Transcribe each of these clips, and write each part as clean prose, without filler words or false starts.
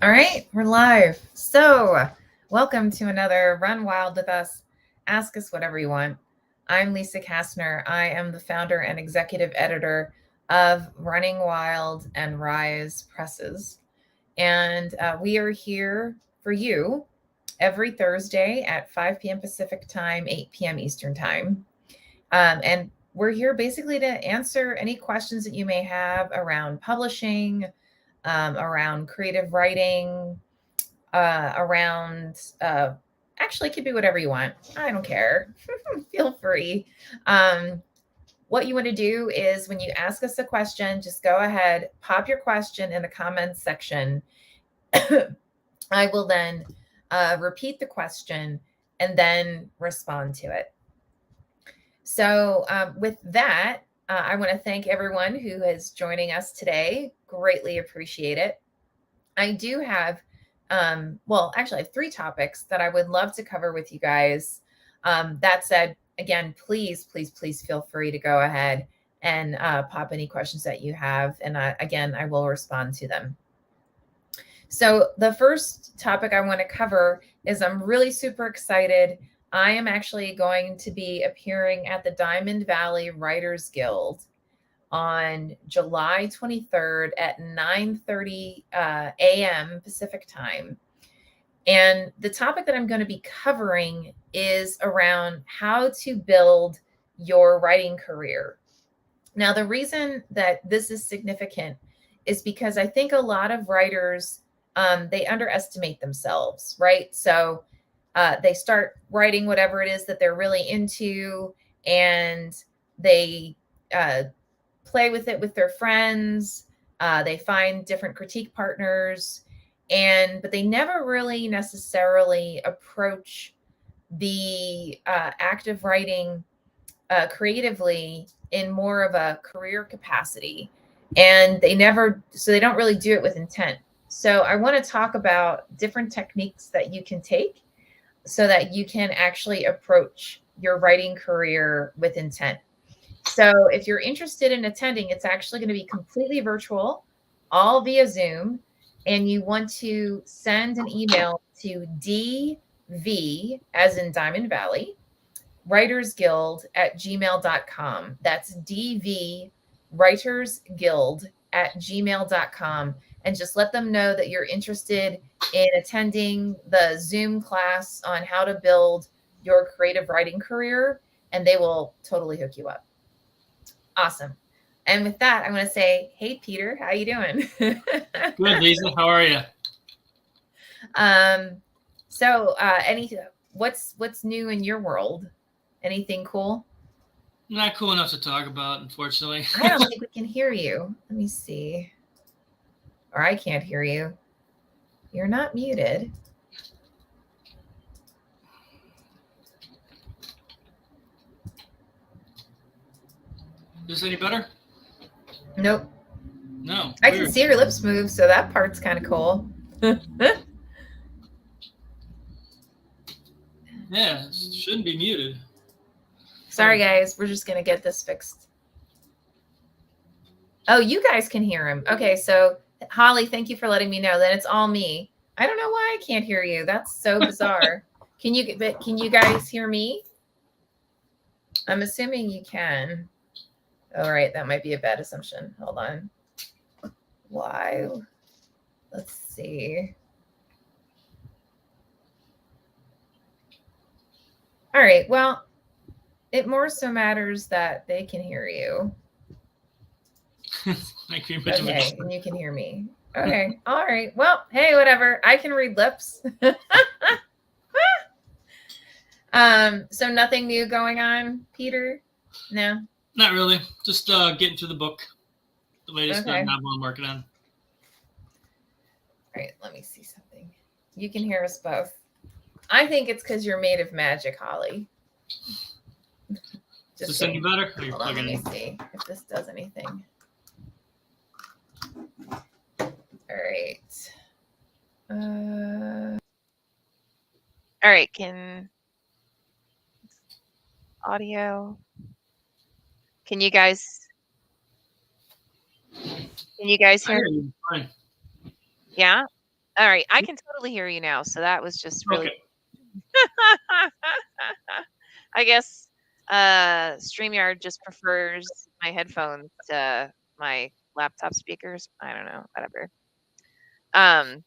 All right, we're live. So, welcome to another Run Wild with Us. Ask us whatever you want. I'm Lisa Kastner. I am the founder and executive editor of Running Wild and RIZE presses. And we are here for you every Thursday at 5 p.m. Pacific time, 8 p.m. Eastern time. And we're here basically to answer any questions that you may have around publishing, around creative writing, around actually, it could be whatever you want. I don't care. Feel free. What you want to do is when you ask us a question, just go ahead, pop your question in the comments section. I will then repeat the question and then respond to it. So, with that, I want to thank everyone who is joining us today. Greatly appreciate it. I do have, actually, I have 3 topics that I would love to cover with you guys. That said, again, please feel free to go ahead and pop any questions that you have. And again, I will respond to them. So the first topic I want to cover is I'm really super excited. I am actually going to be appearing at the Diamond Valley Writers Guild on July 23rd at 9:30 a.m. Pacific time. And the topic that I'm going to be covering is around how to build your writing career. Now, the reason that this is significant is because I think a lot of writers, they underestimate themselves, right? So they start writing whatever it is that they're really into, and they play with it with their friends. They find different critique partners, but they never really necessarily approach the act of writing creatively in more of a career capacity. And they don't really do it with intent. So I want to talk about different techniques that you can take so that you can actually approach your writing career with intent. So if you're interested in attending, it's actually going to be completely virtual, all via Zoom. And you want to send an email to DV, as in Diamond Valley, writersguild@gmail.com. That's DV writersguild@gmail.com. And just let them know that you're interested in attending the Zoom class on how to build your creative writing career, and they will totally hook you up. Awesome. And with that, I want to say, hey, Peter, how you doing? Good, Lisa. How are you? What's new in your world? Anything cool? Not cool enough to talk about, unfortunately. I don't think we can hear you. Let me see. Or I can't hear you. You're not muted. Is this any better? Nope. No. I can see your lips move, so that part's kind of cool. Yeah, it shouldn't be muted. Sorry, guys. We're just going to get this fixed. Oh, you guys can hear him. Okay, so Holly, thank you for letting me know. Then it's all me. I don't know why I can't hear you. That's so bizarre. Can you guys hear me? I'm assuming you can. All right, that might be a bad assumption. Hold on. Why? Let's see. All right, well, it more so matters that they can hear you. Okay, and you can hear me. Okay, all right. Well, hey, whatever. I can read lips. So nothing new going on, Peter? No? Not really. Just getting through the book. The latest novel I'm working on. All right, let me see something. You can hear us both. I think it's because you're made of magic, Holly. Is this any better? Hold on, let me see if this does anything. All right. All right, can audio. Can you guys hear me? Fine. Yeah? All right, I can totally hear you now. So that was just really. Okay. I guess StreamYard just prefers my headphones to my laptop speakers. I don't know, whatever. Um.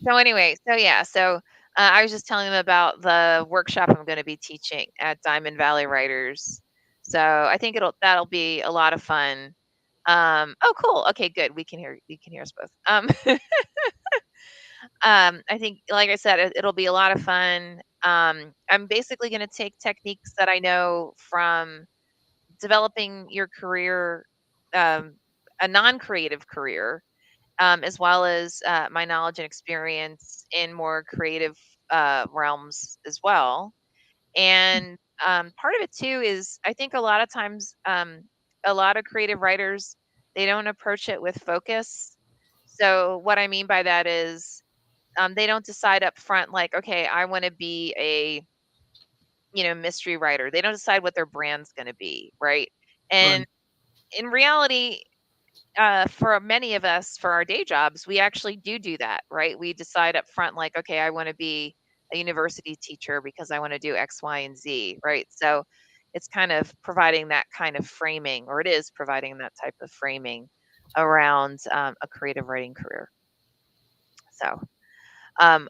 So anyway, so yeah, so I was just telling them about the workshop I'm going to be teaching at Diamond Valley Writers. So I think that'll be a lot of fun. Oh, cool. Okay, good. We can hear us both. I think, like I said, it'll be a lot of fun. I'm basically going to take techniques that I know from developing your career, um, a non-creative career, as well as my knowledge and experience in more creative realms as well. And part of it too is I think a lot of times, a lot of creative writers, they don't approach it with focus. So what I mean by that is, they don't decide up front like, okay, I want to be a mystery writer. They don't decide what their brand's going to be, right? And Right. in reality, for many of us, for our day jobs, we actually do that, right? We decide up front, like, okay, I want to be a university teacher because I want to do X, Y, and Z, right? So it's kind of providing that kind of framing, or it is providing that type of framing around a creative writing career. So I'm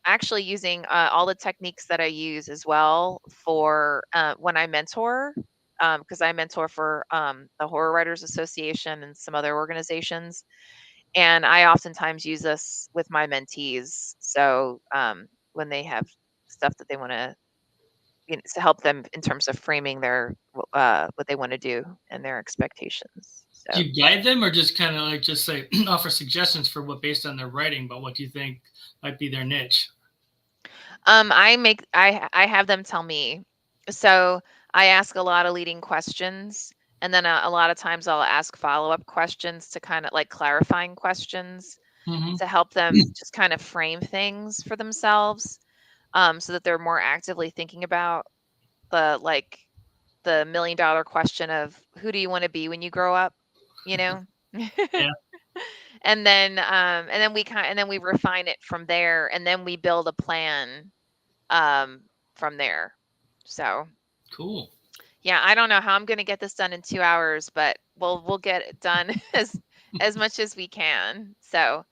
actually using all the techniques that I use as well for when I mentor, because I mentor for the Horror Writers Association and some other organizations, and I oftentimes use this with my mentees. So when they have stuff that they want to help them in terms of framing their what they want to do and their expectations. Do So. you guide them, or just kind of like just say offer suggestions for what based on their writing, but what do you think might be their niche? I have them tell me. So I ask a lot of leading questions, and then a lot of times I'll ask follow-up questions to kind of like clarifying questions Mm-hmm. to help them just kind of frame things for themselves, so that they're more actively thinking about the million-dollar question of who do you want to be when you grow up, you know? Yeah. And then we refine it from there, and then we build a plan um, from there. So Cool. yeah, I don't know how I'm going to get this done in 2 hours, but we'll get it done as much as we can. So,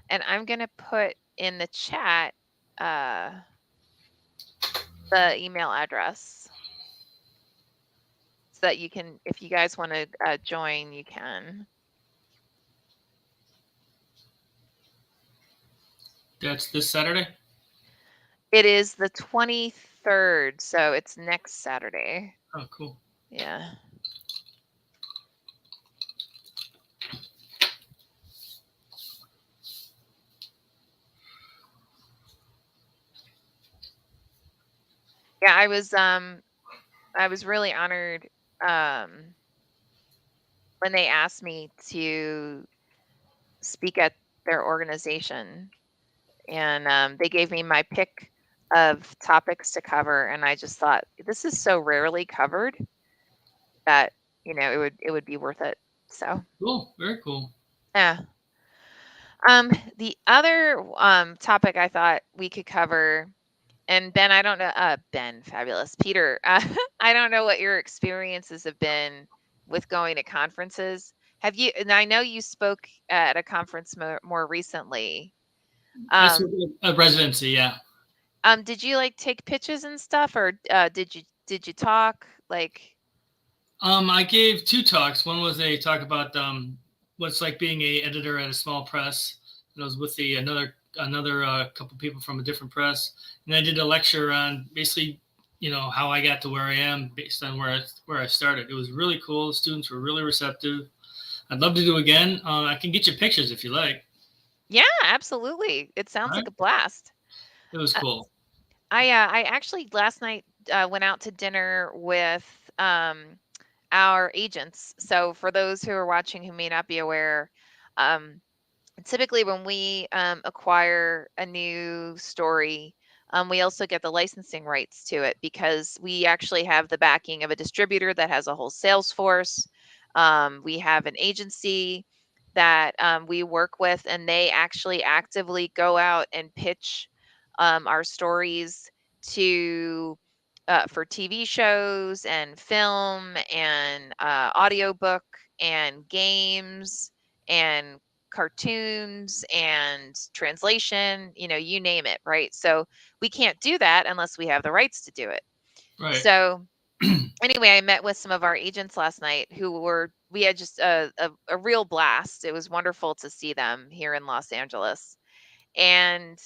and I'm going to put in the chat uh, the email address so that you can, if you guys want to join, you can. That's this Saturday. It is the 23rd, so it's next Saturday. Oh, cool. Yeah. Yeah, I was really honored um when they asked me to speak at their organization, and they gave me my pick of topics to cover, and I just thought this is so rarely covered that it would be worth it. So Cool. Very cool. yeah. The other topic I thought we could cover, and Ben, I don't know, Ben, fabulous, Peter, I don't know what your experiences have been with going to conferences. Have you? And I know you spoke at a conference more recently. That's Um, a residency. Yeah. did you like take pitches and stuff, or did you talk like? I gave two talks. One was a talk about what's like being a editor at a small press. And I was with the another couple people from a different press, and I did a lecture on basically, how I got to where I am based on where I started. It was really cool. The students were really receptive. I'd love to do again. I can get you pictures if you like. Yeah, absolutely. It All sounds right. like a blast. It was Uh, cool. I actually last night went out to dinner with our agents. So for those who are watching who may not be aware, um, typically when we acquire a new story, we also get the licensing rights to it because we actually have the backing of a distributor that has a whole sales force. We have an agency that we work with, and they actually actively go out and pitch our stories to for TV shows and film and audiobook and games and cartoons and translation, you name it, right? So we can't do that unless we have the rights to do it. Right. So anyway, I met with some of our agents last night we had just a real blast. It was wonderful to see them here in Los Angeles. And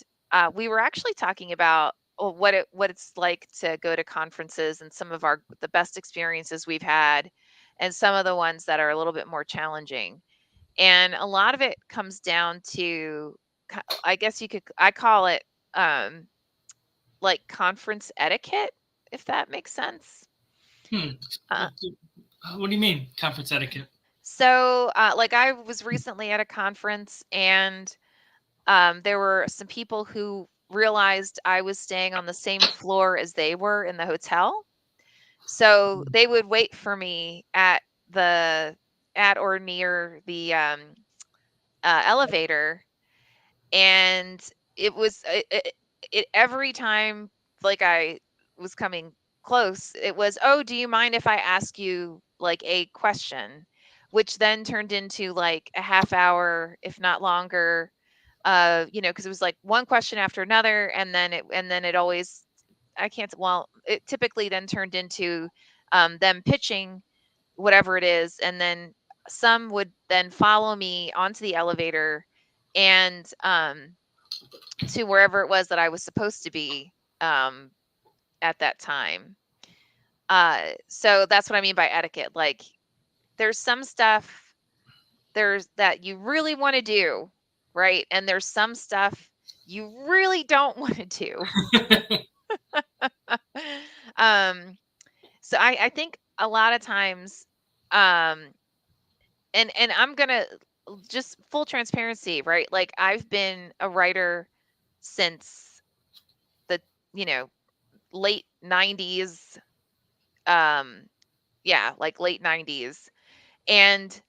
we were actually talking about what it's like to go to conferences and some of the best experiences we've had and some of the ones that are a little bit more challenging. And a lot of it comes down to, I guess I call it like conference etiquette, if that makes sense. Hmm. Uh, What do you mean, conference etiquette? so, like, I was recently at a conference, and there were some people who realized I was staying on the same floor as they were in the hotel. So they would wait for me at or near the elevator, and it was it every time, like, I was coming close, it was, "Oh, do you mind if I ask you like a question?" Which then turned into like a half hour, if not longer, because it was like one question after another, and then it always, I can't, well, it typically then turned into them pitching whatever it is, and then some would then follow me onto the elevator and to wherever it was that I was supposed to be um, at that time. So that's what I mean by etiquette. Like, there's some stuff there's that you really want to do, right? And there's some stuff you really don't want to do. um, so I think a lot of times, um, and I'm gonna just full transparency, right? Like, I've been a writer since the you know late 90s, um yeah, like late 90s. And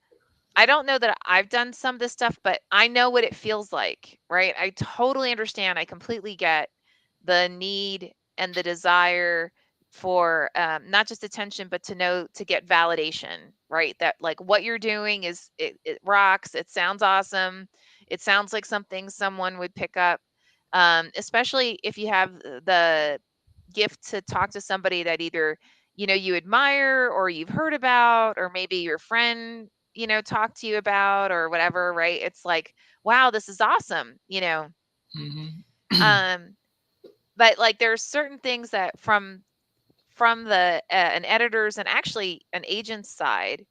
I don't know that I've done some of this stuff, but I know what it feels like, right? I totally understand. I completely get the need and the desire for not just attention, but to get validation, right? That, like, what you're doing it rocks. It sounds awesome. It sounds like something someone would pick up, especially if you have the gift to talk to somebody that either you admire or you've heard about, or maybe your friend talk to you about or whatever, right? It's like, wow, this is awesome. Mhm. um but, like, there's certain things that from the an editor's and actually an agent's side,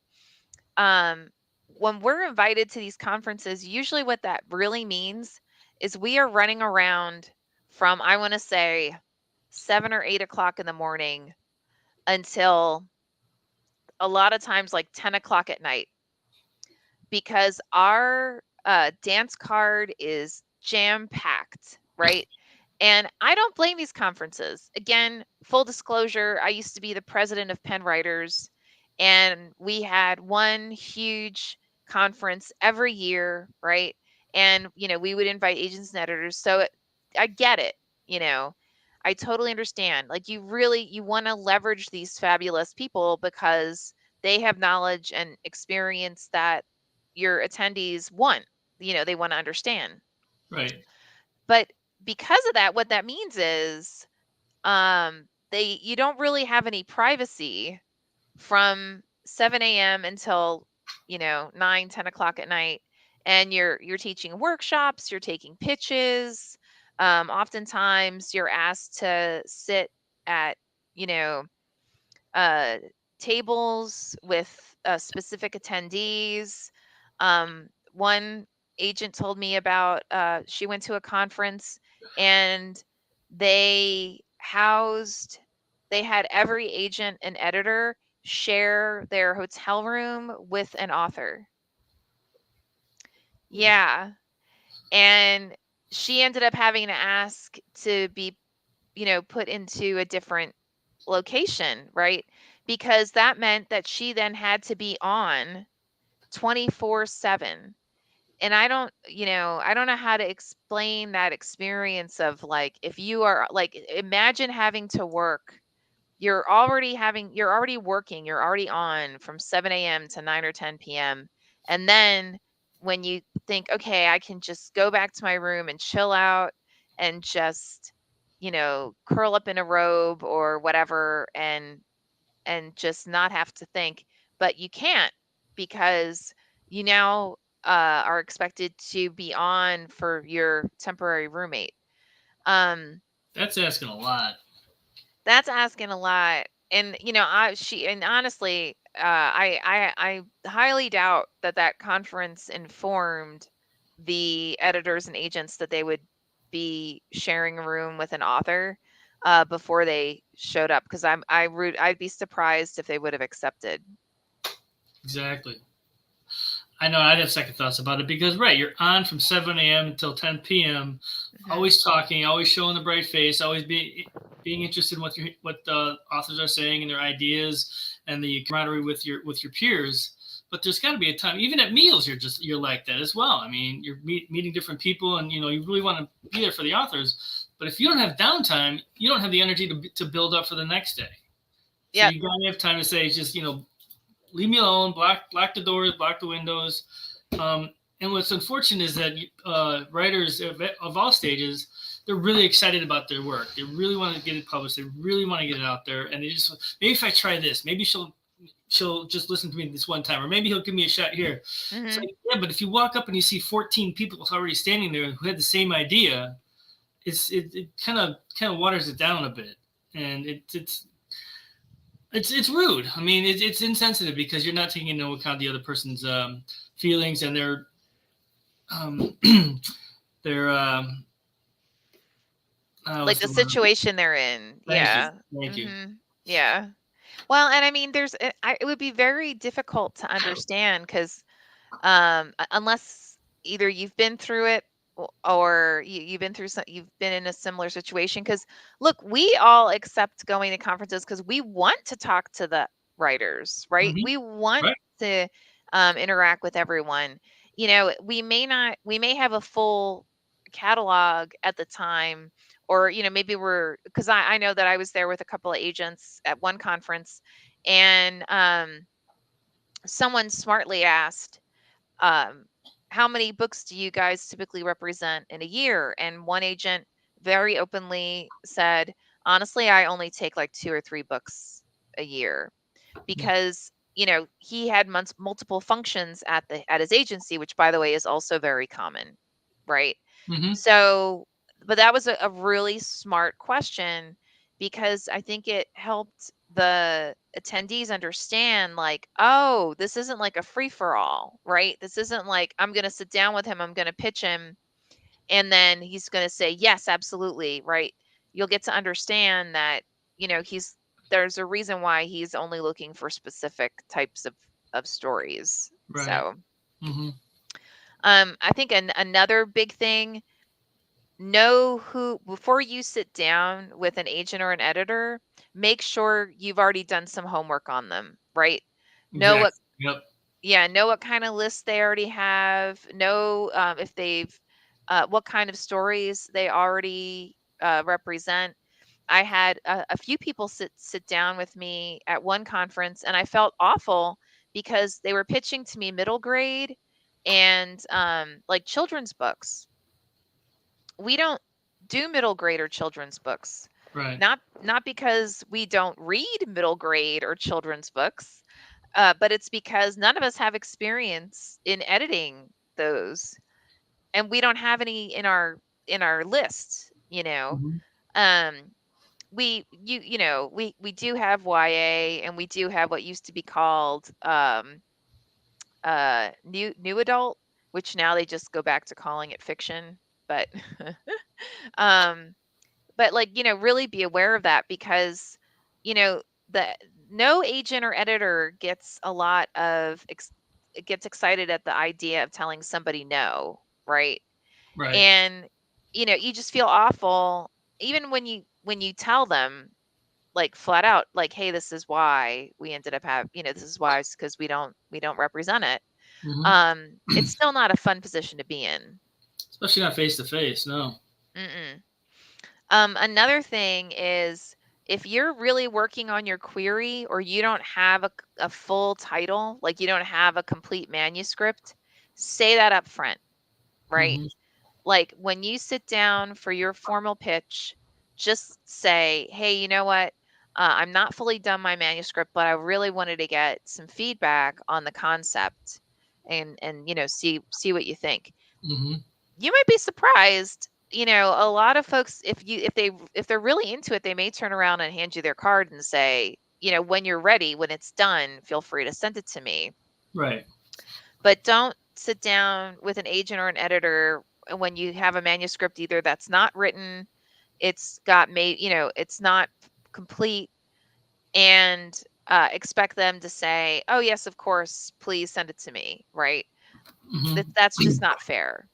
um when we're invited to these conferences, usually what that really means is we are running around from, I want to say, 7 or 8 o'clock in the morning until a lot of times like 10 o'clock at night, because our dance card is jam packed, right? And I don't blame these conferences. Again, full disclosure, I used to be the president of Penn Writers, and we had one huge conference every year, right? And we would invite agents and editors. So I get it, you know. I totally understand. Like, you want to leverage these fabulous people because they have knowledge and experience that your attendees want. They want to understand. Right. But because of that, what that means is, they you don't really have any privacy from 7 a.m. until 9, 10 o'clock at night. And you're teaching workshops, you're taking pitches. Oftentimes you're asked to sit at you know uh, tables with specific attendees. One agent told me about, she went to a conference, and they housed they had every agent and editor share their hotel room with an author. Yeah. And she ended up having to ask to be put into a different location, right? Because that meant that she then had to be on 24/7. and I don't, I don't know how to explain that experience of like, if you are like, imagine having to work. You're already working, you're already on from 7 a.m. to 9 or 10 p.m. And then when you think, okay, I can just go back to my room and chill out and just, curl up in a robe or whatever, and just not have to think. But you can't, because you now are expected to be on for your temporary roommate. Um, That's asking a lot. that's asking a lot. And and honestly, I highly doubt that that conference informed the editors and agents that they would be sharing a room with an author before they showed up, because I'd be surprised if they would have accepted. Exactly. I know I'd have second thoughts about it because, right, you're on from 7 a.m. until 10 p.m., Hmm. always talking, always showing the bright face, always being interested in what the authors are saying and their ideas and the camaraderie with your peers. But there's got to be a time, even at meals, you're like that as well. I mean, you're meeting different people, and you really want to be there for the authors. But if you don't have downtime, you don't have the energy to build up for the next day. So Yep. you gotta have time to say, just leave me alone, block the doors, block the windows. And what's unfortunate is that writers of all stages, they're really excited about their work. They really want to get it published. They really want to get it out there, and they just, maybe if I try this, maybe she'll just listen to me this one time, or maybe he'll give me a shot here. It's Hmm. like, yeah, but if you walk up and you see 14 people already standing there who had the same idea, it kind of waters it down a bit, and it's rude. I mean, it's insensitive because you're not taking into account the other person's feelings and um, their Like what's the the word? situation they're in. Thank you, Yeah. thank you. Hmm. Yeah. Well, and I mean, it would be very difficult to understand, because unless either you've been through it, or you've been through you've been in a similar situation. Because look, we all accept going to conferences because we want to talk to the writers, right? Hmm. We want Right. to interact with everyone. We may have a full catalog at the time, or maybe we're, because I know that I was there with a couple of agents at one conference, and someone smartly asked, um, how many books do you guys typically represent in a year? And one agent very openly said, honestly, I only take like 2 or 3 books a year, because he had multiple functions at his agency, which by the way is also very common, right? Hmm. So, but that was a really smart question, because I think it helped the attendees understand, like, oh, this isn't like a free for all, right? This isn't like I'm going to sit down with him, I'm going to pitch him, and then he's going to say, yes, absolutely, right? You'll get to understand that, he's there's a reason why he's only looking for specific types of stories. Right. So, Hmm. I think another big thing, know who, before you sit down with an agent or an editor, make sure you've already done some homework on them, right? Know what Exactly. Yep. Yeah, know what kind of list they already have, know if they've what kind of stories they already represent. I had a few people sit down with me at one conference, and I felt awful because they were pitching to me middle grade and like children's books. We don't do middle grade or children's books. Right. Not because we don't read middle grade or children's books, but it's because none of us have experience in editing those, and we don't have any in our list. Hmm. Um, we do have YA, and we do have what used to be called new adult, which now they just go back to calling it fiction. But um, but like, really be aware of that, because you know the no agent or editor gets a lot of gets excited at the idea of telling somebody no, right? Right. And you just feel awful, even when you tell them, like, flat out, like, hey, this is why we ended up this is why, it's because we don't represent it. It's still not a fun position to be in. Especially not face to face. No. Mm-mm. Another thing is if you're really working on your query or you don't have a full title, like you don't have a complete manuscript, say that up front, right? Mm-hmm. Like when you sit down for your formal pitch, just say, hey, you know what? I'm not fully done my manuscript, but I really wanted to get some feedback on the concept and see what you think. Mm-hmm. You might be surprised. A lot of folks, if they're really into it, they may turn around and hand you their card and say, when you're ready, when it's done, feel free to send it to me. Right. But don't sit down with an agent or an editor when you have a manuscript either that's not written, it's not complete, and expect them to say, oh yes, of course, please send it to me, right? Mm-hmm. That's just not fair.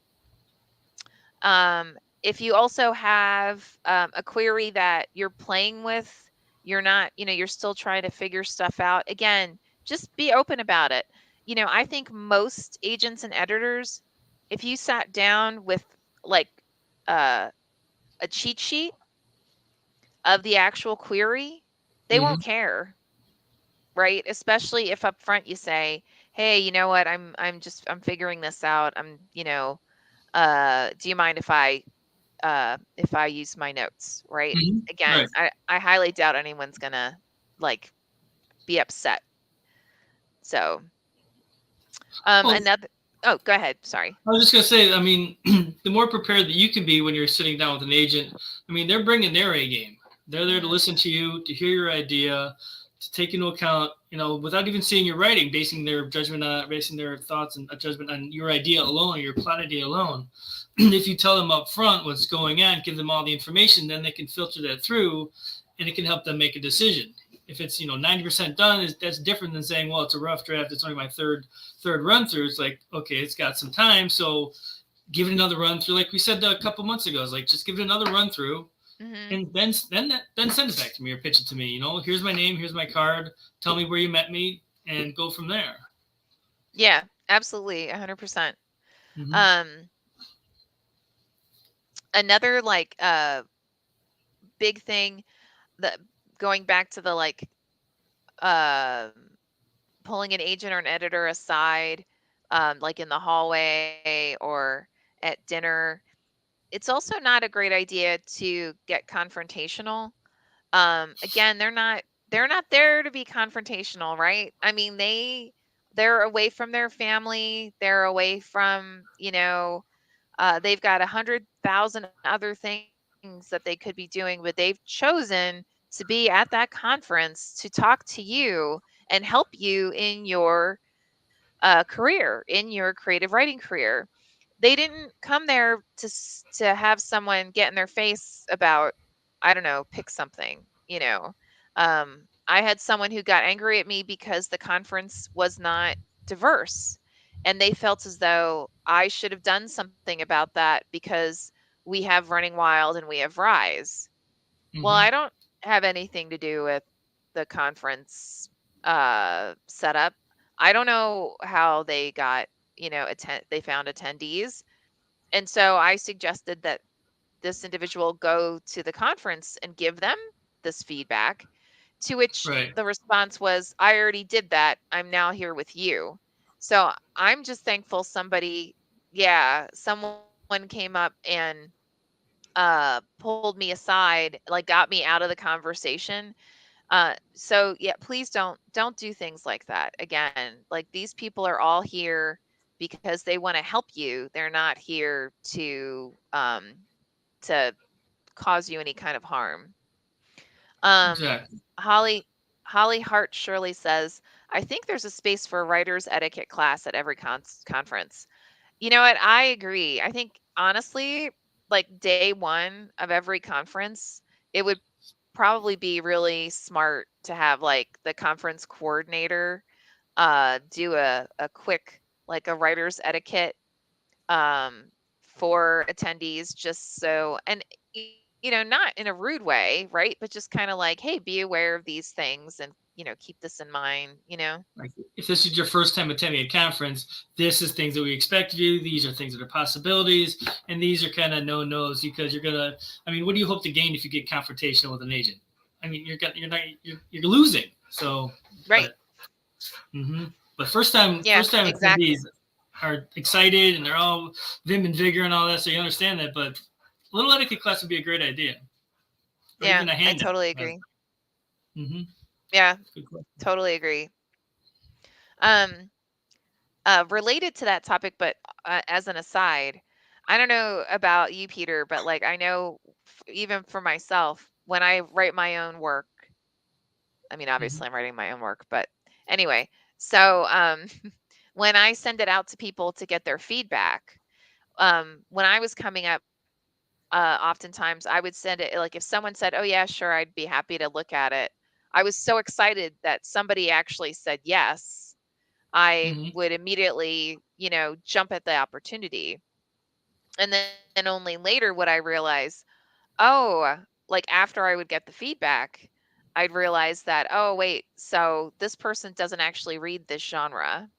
If you also have a query that you're playing with, you're not, you're still trying to figure stuff out. Again, just be open about it. I think most agents and editors, if you sat down with like uh, a cheat sheet of the actual query, they won't Mm-hmm. care, right? Especially if up front you say, hey, you know what, I'm figuring this out. Do you mind if I use my notes, right? Mm-hmm. Again, Right. I highly doubt anyone's gonna like be upset. So, Well, another. Oh, go ahead. Sorry. I was just gonna say, I mean, the more prepared that you can be when you're sitting down with an agent, I mean, they're bringing their A game. They're there to Hmm. listen to you, to hear your idea, to take into account, without even seeing your writing, basing their thoughts and a judgment on your idea alone, your plot idea alone. If you tell them up front what's going on, give them all the information, then they can filter that through, and it can help them make a decision. If it's 90% done, that's different than saying, well, it's a rough draft. It's only my third run through. It's like, okay, it's got some time, so give it another run through. Like we said a couple months ago, it's like just give it another run through, Hmm. and then send it back to me or pitch it to me. Here's my name, here's my card. Tell me where you met me, and go from there. Yeah, absolutely, 100%. Mm-hmm. Um, Another like big thing that going back to the like um pulling an agent or an editor aside, like in the hallway or at dinner. It's also not a great idea to get confrontational. Again, they're not there to be confrontational, right? I mean, they're away from their family, they're away from, they've got 100,000 other things that they could be doing, but they've chosen to be at that conference to talk to you and help you in your career, in your creative writing career. They didn't come there to have someone get in their face about, I don't know, pick something. I had someone who got angry at me because the conference was not diverse, and they felt as though I should have done something about that because we have Running Wild and we have Rise. Well, Mm-hmm. I don't have anything to do with the conference setup. I don't know how they got, they found attendees. And so I suggested that this individual go to the conference and give them this feedback, to which Right. the response was, I already did that. I'm now here with you. So I'm just thankful someone came up and pulled me aside, like got me out of the conversation. So yeah, please don't do things like that again. Like, these people are all here because they want to help you. They're not here to cause you any kind of harm. um Exactly. Holly Hart Shirley says, I think there's a space for a writer's etiquette class at every conference. You know what? I agree. I think honestly, like day one of every conference, it would probably be really smart to have like the conference coordinator do a quick, like a writer's etiquette um for attendees, just so. And not in a rude way, right? But just kind of like, hey, be aware of these things and, keep this in mind. Like if this is your first time attending a conference, this is things that we expect of you. These are things that are possibilities, and these are kind of no nos because you're gonna. I mean, what do you hope to gain if you get confrontational with an agent? I mean, you're losing. So, Right. but but first time Exactly. attendees are excited and they're all vim and vigor and all that, so you understand that. But a little etiquette class would be a great idea, or Yeah, even a I handout. totally agree. Mm-hmm. Yeah, totally agree. Um, Related to that topic, but as an aside, I don't know about you, Peter, but like I know even for myself, when I write my own work, I mean, obviously I'm writing my own work, but anyway, so when I send it out to people to get their feedback, when I was coming up, oftentimes I would send it like if someone said, "Oh yeah, sure, I'd be happy to look at it." I was so excited that somebody actually said yes. I Mm-hmm. would immediately, jump at the opportunity. And then only later would I realize, oh, like after I would get the feedback, I'd realize that, oh, wait, so this person doesn't actually read this genre,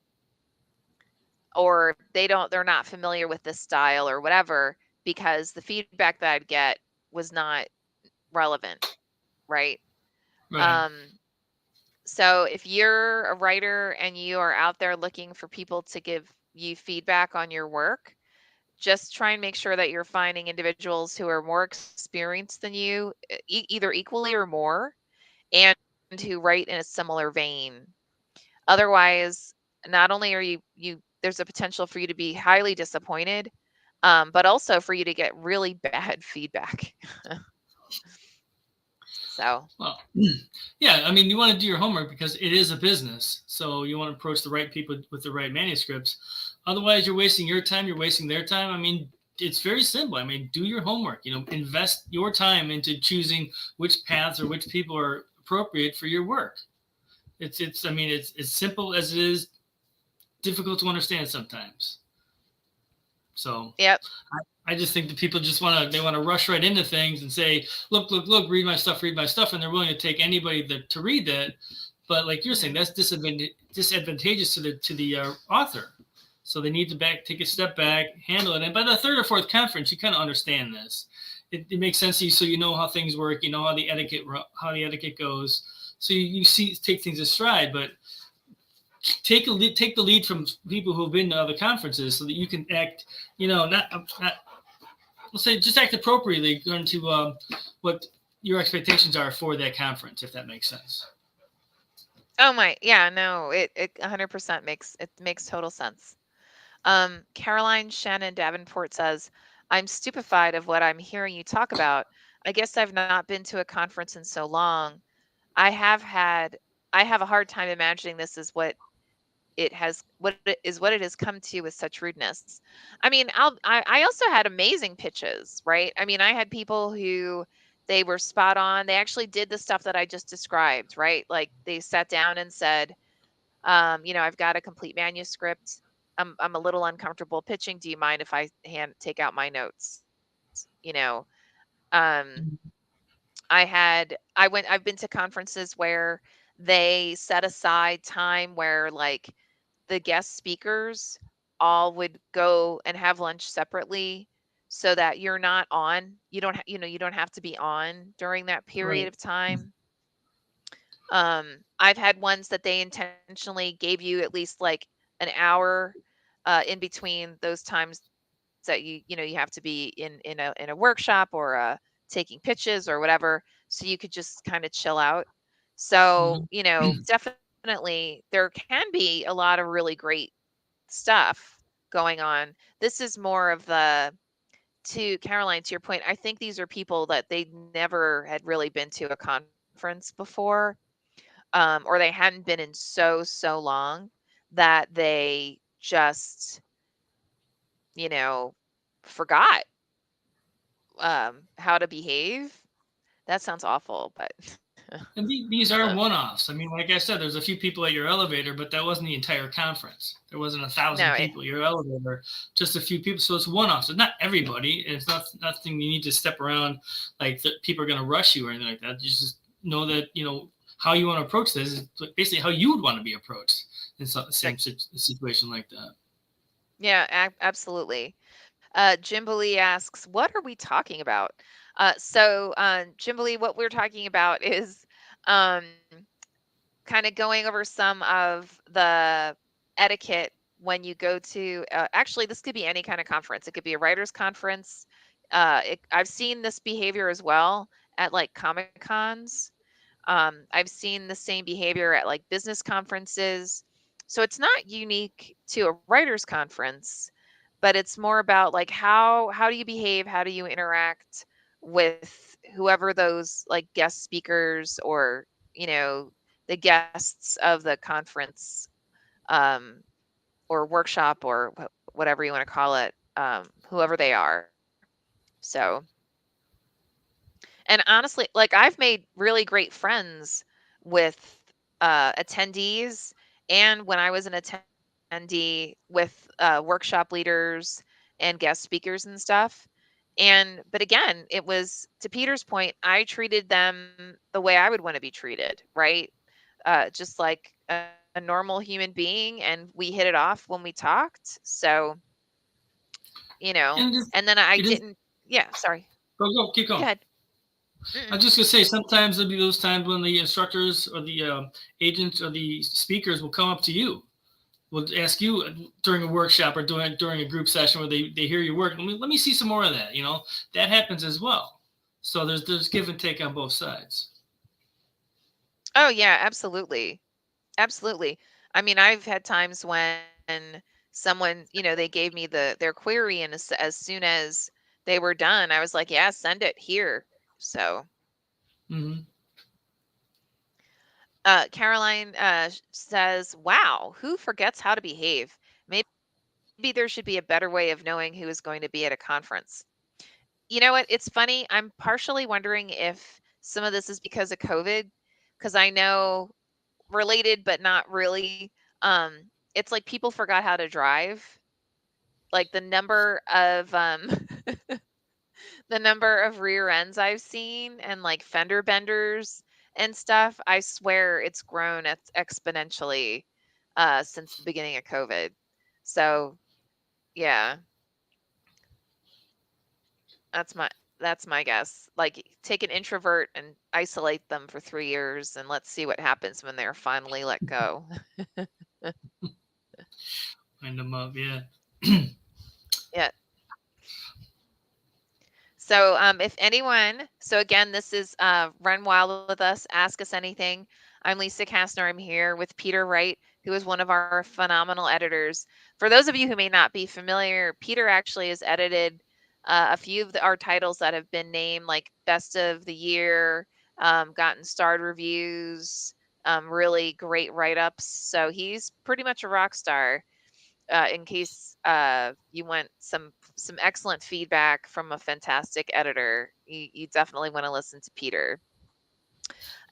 or they're not familiar with this style or whatever, because the feedback that I'd get was not relevant, right? Right. Um, so if you're a writer and you are out there looking for people to give you feedback on your work, just try and make sure that you're finding individuals who are more experienced than you, either equally or more, and who write in a similar vein. Otherwise, not only are you there's a potential for you to be highly disappointed, but also for you to get really bad feedback. So, Well, yeah, I mean, you want to do your homework because it is a business. So you want to approach the right people with the right manuscripts. Otherwise, you're wasting your time, you're wasting their time. I mean, it's very simple. I mean, do your homework, invest your time into choosing which paths or which people are appropriate for your work. I mean, it's as simple as it is difficult to understand sometimes. So yep. I just think that people just want to rush right into things and say, look, read my stuff, and they're willing to take anybody to read that. But like you're saying, Mhm. that's disadvantageous to the author. So they need to take a step back, handle it, and by the third or fourth conference, you kind of understand this. It makes sense to you, so you know how things work, you know how the etiquette goes. So you take things in stride, but take the lead from people who've been to other conferences, so that you can act, not let's say just act appropriately according to what your expectations are for that conference, if that makes sense. Oh my, yeah, no, it 100% makes total sense. Caroline Shannon Davenport says, I'm stupefied of what I'm hearing you talk about. I guess I've not been to a conference in so long. I have had, I have a hard time imagining this is what it has come to with such rudeness. I mean, I also had amazing pitches, right? I mean, I had people who they were spot on. They actually did the stuff that I just described, right? Like they sat down and said, I've got a complete manuscript. I'm a little uncomfortable pitching. Do you mind if I take out my notes? Um, I've been to conferences where they set aside time where like the guest speakers all would go and have lunch separately so that you're not on. You don't have to be on during that period Right. of time. I've had ones that they intentionally gave you at least like an hour in between those times that you have to be in a workshop or taking pitches or whatever, so you could just kind of chill out. So definitely there can be a lot of really great stuff going on. This is more of the to Caroline, to your point, I think these are people that they never had really been to a conference before, or they hadn't been in so long that they just, you know, forgot how to behave. That sounds awful, but And these are one-offs. I mean, like I said, there's a few people at your elevator, but that wasn't the entire conference. There wasn't 1,000 No, people at your elevator, just a few people. So it's one-offs. It's not everybody. It's not nothing you need to step around like people are going to rush you or anything like that. You just know that, how you want to approach this is basically how you would want to be approached in the same situation like that. yeah, absolutely. Jimberly asks, "What are we talking about?" Jimberly, what we're talking about is um, kind of going over some of the etiquette when you go to. Actually, this could be any kind of conference. It could be a writers' conference. I've seen this behavior as well at like Comic Cons. I've seen the same behavior at like business conferences. So it's not unique to a writers' conference, but it's more about like how do you behave, how do you interact with whoever those like guest speakers or you know the guests of the conference um, or workshop or whatever you want to call it, whoever they are. So, and honestly, like I've made really great friends with attendees, and when I was an attendee with workshop leaders and guest speakers and stuff. But again, it was to Peter's point, I treated them the way I would want to be treated, right? Just like a normal human being, and we hit it off when we talked. So, And and then I it is. didn't, yeah, sorry. Go, keep Go going. ahead. I was just gonna say sometimes there'll be those times when the instructors or the agents or the speakers will come up to you, will ask you during a workshop or during a group session where they hear your work. Let me see some more of that. That happens as well. So there's give and take on both sides. Oh yeah, absolutely. Absolutely. I mean, I've had times when someone, they gave me their query, and as soon as they were done, I was like, yeah, send it here. So, Mm-hmm. Caroline says, wow, who forgets how to behave? Maybe there should be a better way of knowing who is going to be at a conference. You know what? It's funny. I'm partially wondering if some of this is because of COVID, because I know related, but not really. Um, it's like people forgot how to drive. Like the number of the number of rear ends I've seen and like fender benders and stuff, I swear it's grown exponentially since the beginning of COVID. So yeah, that's my that's my guess. Like take an introvert and isolate them for 3 years and let's see what happens when they're finally let go. Wind them up, yeah. Yeah. So, if anyone, so again, this is Run Wild with Us, Ask Us Anything. I'm Lisa Kastner. I'm here with Peter Wright, who is one of our phenomenal editors. For those of you who may not be familiar, Peter actually has edited a few of our titles that have been named like Best of the Year, gotten starred reviews, really great write ups. So he's pretty much a rock star. In case you want some excellent feedback from a fantastic editor, you definitely want to listen to Peter.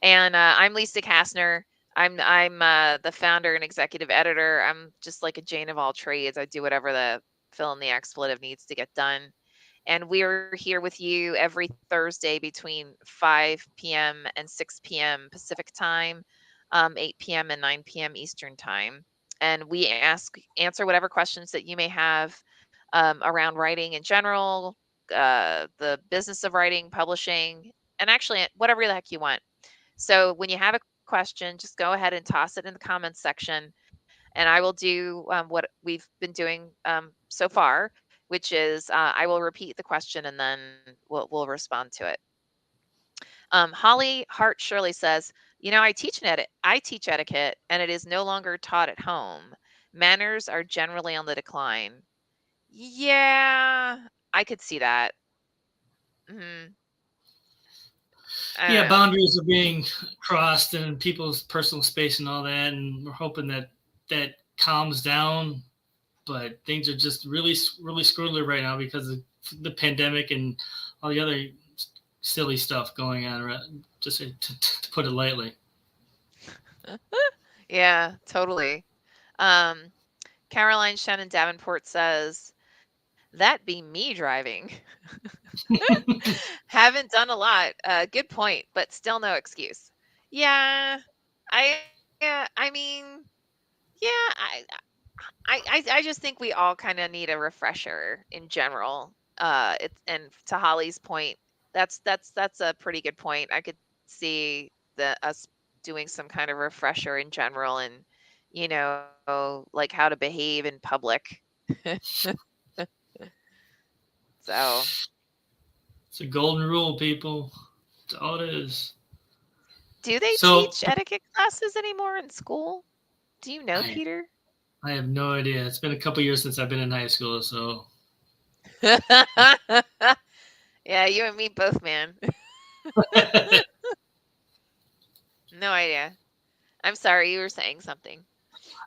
And I'm Lisa Kastner. I'm the founder and executive editor. I'm just like a Jane of all trades. I do whatever the fill in the expletive needs to get done. And we're here with you every Thursday between 5 p.m. and 6 p.m. Pacific time, 8 p.m. and 9 p.m. Eastern time. And we answer whatever questions that you may have around writing in general, the business of writing, publishing, and actually whatever the heck you want. So when you have a question, just go ahead and toss it in the comments section, and I will do what we've been doing so far, which is I will repeat the question and then we'll respond to it. Holly Hart Shirley says, I teach etiquette, and it is no longer taught at home. Manners are generally on the decline. Yeah, I could see that. Hmm. I don't Yeah, know. boundaries are being crossed and people's personal space and all that, and we're hoping that calms down. But things are just really, really squirrely right now because of the pandemic and all the other silly stuff going on, just to put it lightly. Yeah, totally. Um, Caroline Shannon Davenport says, that be me driving. Haven't done a lot. Good point, but still no excuse. Yeah, I mean, yeah, I just think we all kind of need a refresher in general. And to Holly's point, that's a pretty good point. I could see the us doing some kind of refresher in general, and like how to behave in public. So, It's a golden rule, people. That's all it is. do they So teach etiquette classes anymore in school? Do you know, I Peter? I have no idea. It's been a couple years since I've been in high school, so Yeah, you and me both, man. No idea. I'm sorry, you were saying something.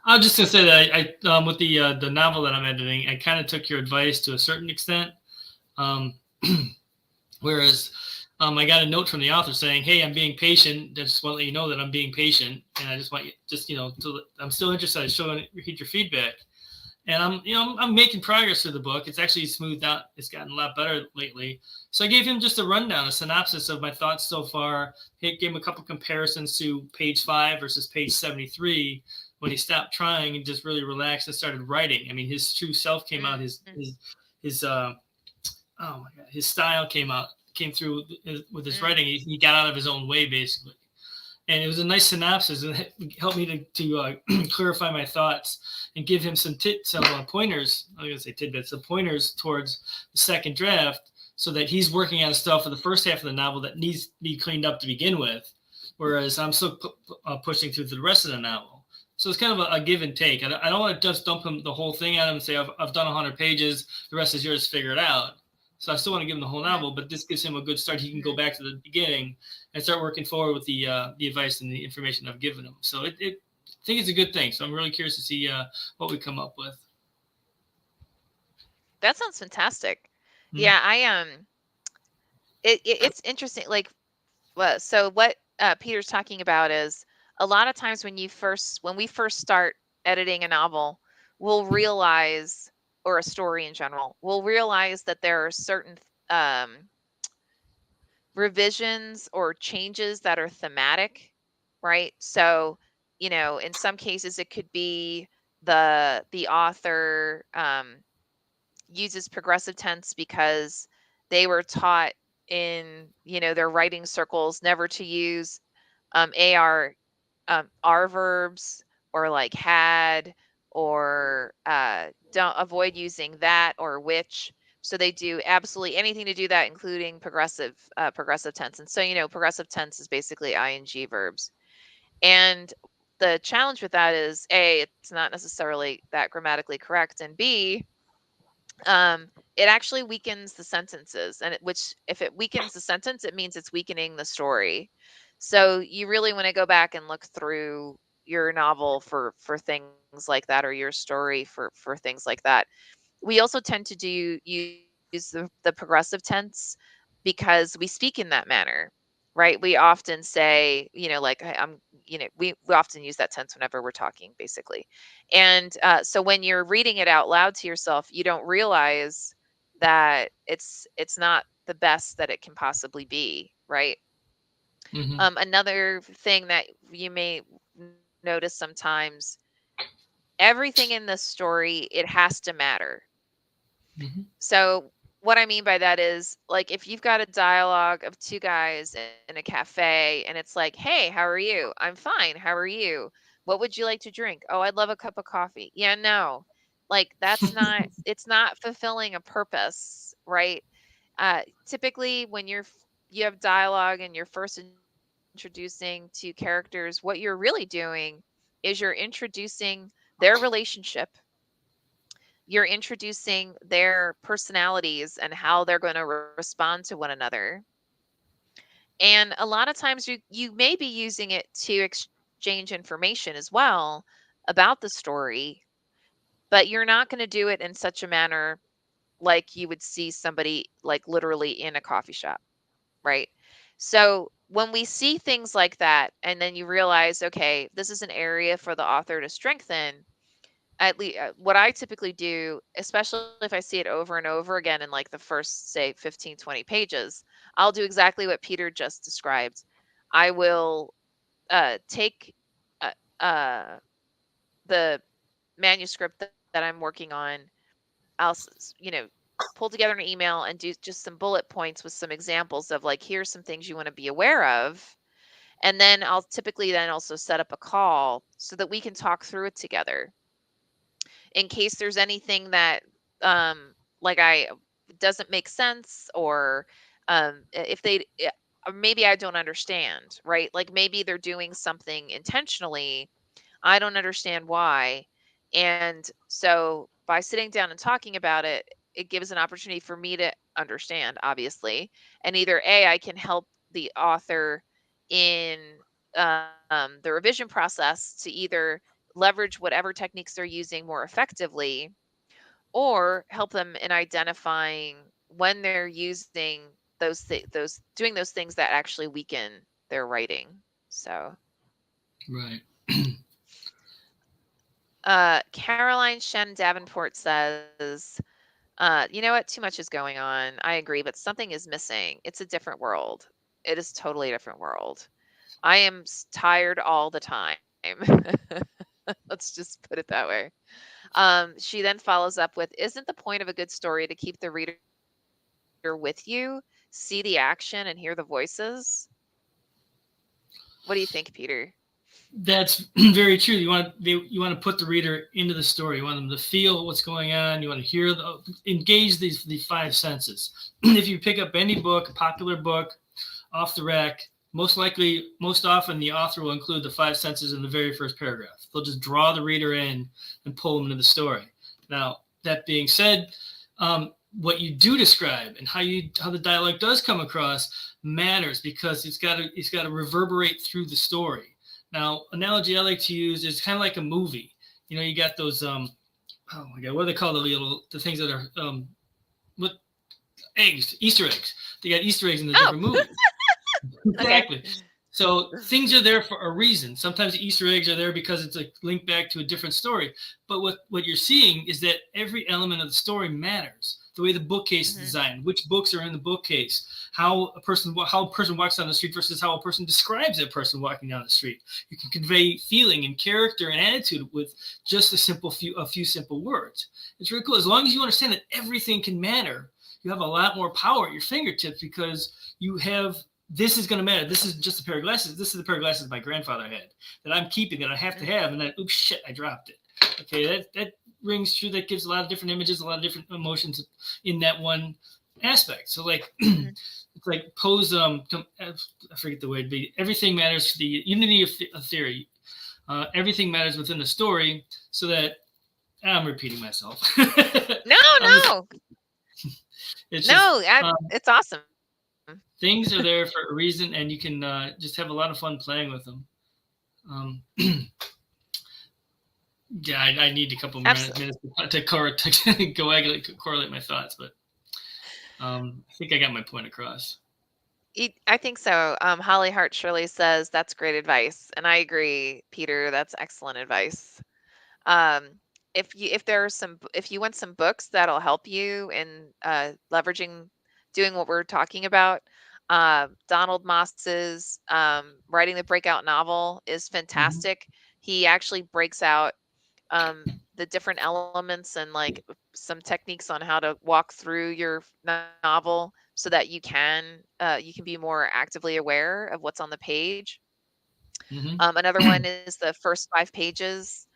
I was just gonna say that with the novel that I'm editing, I kind of took your advice to a certain extent. Um, Whereas I got a note from the author saying, "Hey, I'm being patient. I just want to let you know that I'm being patient, and I just want you, I'm still interested. I still want to read your feedback." And I'm making progress through the book. It's actually smoothed out. It's gotten a lot better lately. So I gave him just a rundown, a synopsis of my thoughts so far. He gave him a couple comparisons to page 5 versus page 73 when he stopped trying and just really relaxed and started writing. I mean, his true self came out. His oh my god, his style came through with his writing. He got out of his own way basically, and it was a nice synopsis and it helped me to clarify my thoughts and give him some pointers. I'm gonna say tidbits, some pointers towards the second draft, so that he's working on stuff for the first half of the novel that needs to be cleaned up to begin with, whereas I'm still pushing through the rest of the novel. So it's kind of a give and take. I don't want to just dump him the whole thing at him and say I've done 100 pages, the rest is yours, figure it out. So I still want to give him the whole novel, but this gives him a good start. He can go back to the beginning and start working forward with the advice and the information I've given him. So I think it's a good thing. So I'm really curious to see what we come up with. That sounds fantastic. Mm-hmm. Yeah, it's interesting. Like, so what Peter's talking about is a lot of times when we first start editing a novel, we'll realize, or a story in general, we'll realize that there are certain um, revisions or changes that are thematic, right? So, in some cases it could be the author uses progressive tense because they were taught in their writing circles never to use ar are verbs, or like had, or don't avoid using that or which. So they do absolutely anything to do that, including progressive tense. And so progressive tense is basically ing verbs. And the challenge with that is A, it's not necessarily that grammatically correct, and B, it actually weakens the sentences, and which, if it weakens the sentence, it means it's weakening the story. So you really want to go back and look through your novel for things like that, or your story for things like that. We also tend to use the progressive tense because we speak in that manner, right? We often say, like I'm, we often use that tense whenever we're talking, basically. And so when you're reading it out loud to yourself, you don't realize that it's not the best that it can possibly be, right? Mm-hmm. Another thing that you may notice sometimes, everything in the story, it has to matter. Mm-hmm. So what I mean by that is, like, if you've got a dialogue of two guys in a cafe and it's like, "Hey, how are you? I'm fine. How are you? What would you like to drink? Oh, I'd love a cup of coffee." Yeah, no. Like, it's not fulfilling a purpose, right? Typically when you have dialogue and you're first introducing to characters, what you're really doing is you're introducing their relationship, you're introducing their personalities and how they're going to respond to one another. And a lot of times you may be using it to exchange information as well about the story, but you're not going to do it in such a manner like you would see somebody, like, literally in a coffee shop. right? So when we see things like that, and then you realize, okay, this is an area for the author to strengthen, at least what I typically do, especially if I see it over and over again in like the first, say, 15, 20 pages, I'll do exactly what Peter just described. I will take uh, uh, the manuscript that I'm working on. I'll, pull together an email and do just some bullet points with some examples of like, here's some things you want to be aware of. And then I'll typically then also set up a call so that we can talk through it together in case there's anything that like I doesn't make sense, or if they or maybe I don't understand, right? Like maybe they're doing something intentionally, I don't understand why. And so by sitting down and talking about it, it gives an opportunity for me to understand, obviously. And either A, I can help the author in the revision process to either leverage whatever techniques they're using more effectively, or help them in identifying when they're using those doing those things that actually weaken their writing. So Right. Caroline Shen Davenport says, you know what? Too much is going on. I agree, but something is missing. It's a different world. It is totally a different world. I am tired all the time. Let's just put it that way. She then follows up with, isn't the point of a good story to keep the reader with you, see the action, and hear the voices? What do you think, Peter? That's very true. You want to put the reader into the story. You want them to feel what's going on. You want to engage the five senses. If you pick up any book, a popular book, off the rack, most often, the author will include the five senses in the very first paragraph. They'll just draw the reader in and pull them into the story. Now, that being said, what you do describe and how the dialogue does come across matters, because it's got to reverberate through the story. Now, analogy I like to use is kind of like a movie. You got those oh my god, what do they call the things that are what eggs, Easter eggs. They got Easter eggs in the Oh, different movies. okay. Exactly. So things are there for a reason. Sometimes the Easter eggs are there because it's a link back to a different story. But what you're seeing is that every element of the story matters. The way the bookcase is designed, which books are in the bookcase, how a person walks down the street versus how a person describes that person walking down the street. You can convey feeling and character and attitude with just a few simple words. It's really cool. As long as you understand that everything can matter, you have a lot more power at your fingertips, because you have, this is going to matter. This isn't just a pair of glasses. This is the pair of glasses my grandfather had that I'm keeping, that I have to have. And then, oops, shit, I dropped it. Okay, that rings true. That gives a lot of different images, a lot of different emotions in that one aspect. So like, it's like pose. I forget the word. Everything matters for the unity of theory. Everything matters within the story, so that I'm repeating myself. No. It's No, just it's awesome. things are there for a reason, and you can just have a lot of fun playing with them. Yeah, I need a couple more minutes to correlate my thoughts, but I think I got my point across. I think so. Holly Hart Shirley says that's great advice, and I agree, Peter. That's excellent advice. Um, if you want some books that'll help you in leveraging, doing what we're talking about, Donald Moss's writing the breakout novel is fantastic. He actually breaks out the different elements and like some techniques on how to walk through your novel so that you can be more actively aware of what's on the page. Another one is the first 5 pages,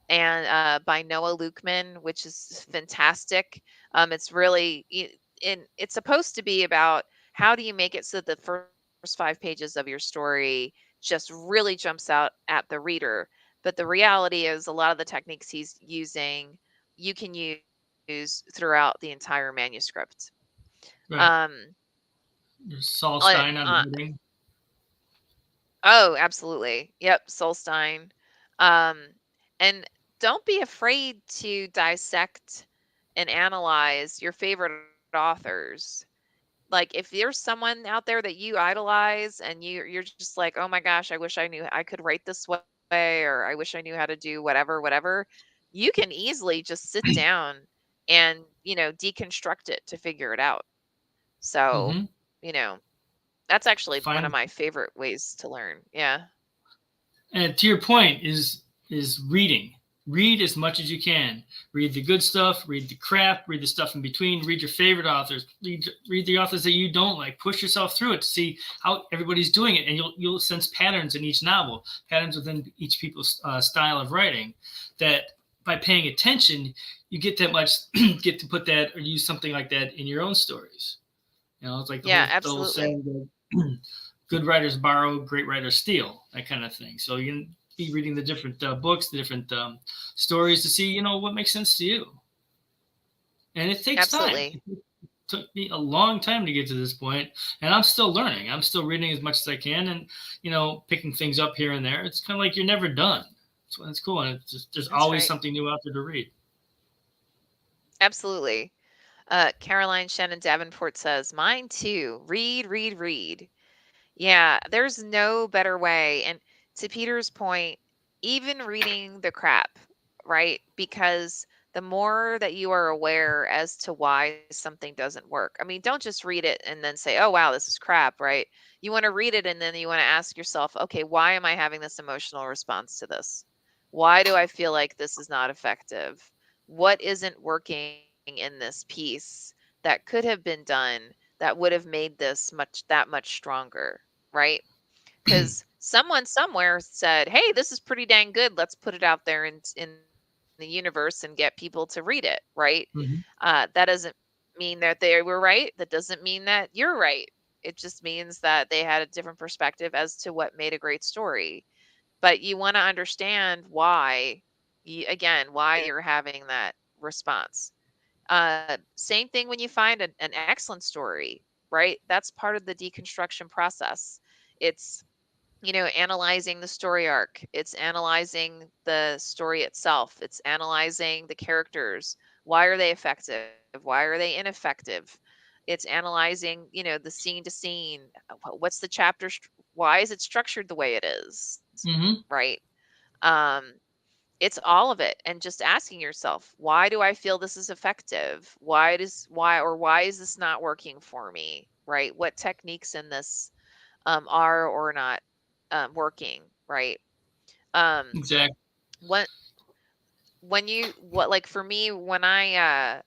and by Noah Lukeman, which is fantastic. It's really it's supposed to be about how do you make it so the first 5 pages of your story just really jumps out at the reader. But the reality is, a lot of the techniques he's using, you can use throughout the entire manuscript. Right. Um, There's Saul Stein on the beginning. Oh, absolutely. Yep, Solstein. Um, and don't be afraid to dissect and analyze your favorite authors. Like if there's someone out there that you idolize and you're just like, oh my gosh, I wish I knew I could write this way, or I wish I knew how to do whatever, you can easily just sit down and, deconstruct it to figure it out. So, Mm-hmm. you know, that's actually one of Find my favorite ways to learn. Yeah. And to your point is reading. Read as much as you can. Read the good stuff. Read the crap. Read the stuff in between. Read your favorite authors. Read the authors that you don't like. Push yourself through it to see how everybody's doing it, and you'll sense patterns in each novel, patterns within each people's style of writing. That by paying attention, you get that much get to put that or use something like that in your own stories. It's like Yeah, the whole absolutely. saying that good writers borrow, great writers steal, that kind of thing. So you can be reading the different books, the different stories to see, what makes sense to you. And it takes time. Absolutely. It took me a long time to get to this point, and I'm still learning. I'm still reading as much as I can, and picking things up here and there. It's kind of like you're never done. It's cool, and there's That's always right. something new out there to read. Absolutely. Caroline Shannon Davenport says, mine too. Read, read, read. Yeah, there's no better way. And to Peter's point, even reading the crap, right? Because the more that you are aware as to why something doesn't work. I mean, don't just read it and then say, oh, wow, this is crap, right? You want to read it and then you want to ask yourself, okay, why am I having this emotional response to this? Why do I feel like this is not effective? What isn't working in this piece that could have been done that would have made this that much stronger, right? Because someone somewhere said, hey, this is pretty dang good, let's put it out there in the universe and get people to read it, right? Mm-hmm. That doesn't mean that they were right. That doesn't mean that you're right. It just means that they had a different perspective as to what made a great story. But you want to understand why, why you're having that response. Same thing when you find an excellent story, right? That's part of the deconstruction process. It's, analyzing the story arc. It's analyzing the story itself. It's analyzing the characters. Why are they effective? Why are they ineffective? It's analyzing, the scene to scene. What's the chapter? Why is it structured the way it is? Mm-hmm. Right. Um, it's all of it, and just asking yourself, why do I feel this is effective? Why is this not working for me? Right? What techniques in this are or not working? Right? Um, Exactly. what like for me, when I